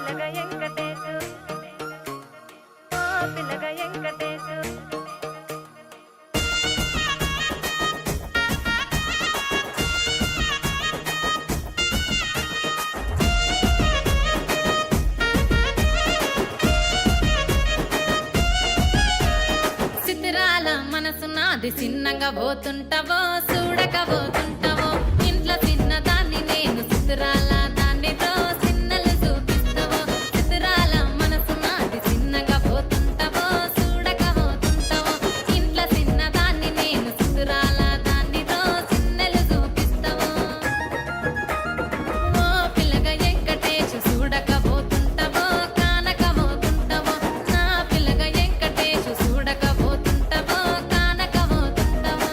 పిల్లగా వెంకటేశు ఓ పిల్లగా వెంకటేశు చిత్రాల మనసు నాది చిన్నగా పోతుంటావో చూడక పోతుంటావో ఇంట్లో చిన్నదాన్ని నేను చిత్రాల దానితో చిన్నలు చూపిస్తావో చిత్రాల మనసు నాది చిన్నగా పోతుంటావో చూడక పోతుంటావో ఇంట్లో చిన్నదాన్ని నేను చిత్రాల దానితో చిన్నలు చూపిస్తావో ఓ పిల్లగా వెంకటేశు చూడక పోతుంటావో కానక పోతుంటావో నా పిల్లగా వెంకటేశు చూడక పోతుంటావో కానక పోతుంటావో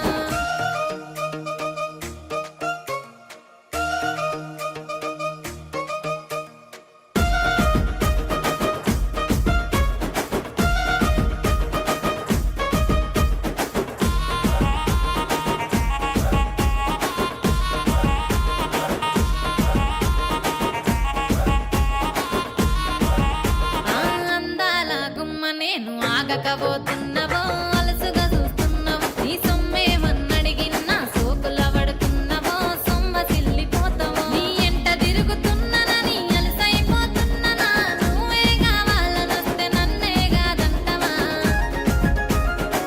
ఆ అందాల గుమ్మ నేను ఆగకపోతున్నావో అలసుగా చూస్తున్నావో నీ సొమ్మేమన్నడిగినా సోకుల పడుతున్నావో సొమ్మ సిల్లిపోతావో నీ ఎంట తిరుగుతున్నానని అలసైపోతున్నానా నువ్వే కావాలనొస్తే నన్నే కాదంటవా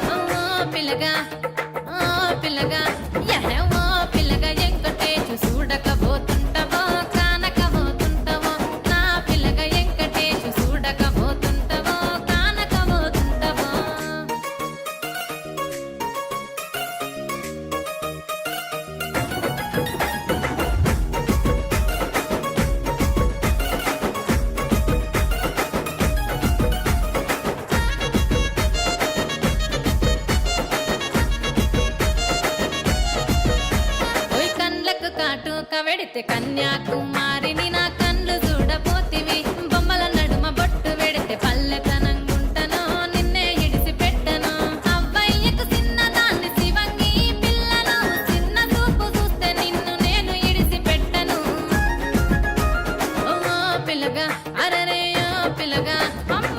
ఓ పిల్లగా ఓ పిల్లగా యహే ఓ పిల్లగా వెంకటేశు చూడకపోతుంటావో కానకపోతుంటావో నా పిల్లగా వెంకటేశు చూడకపోతుంటావో కానకపోతుంటావో ఓయ్ కండ్లకు కాటుక వెడితే కన్యాకుమారి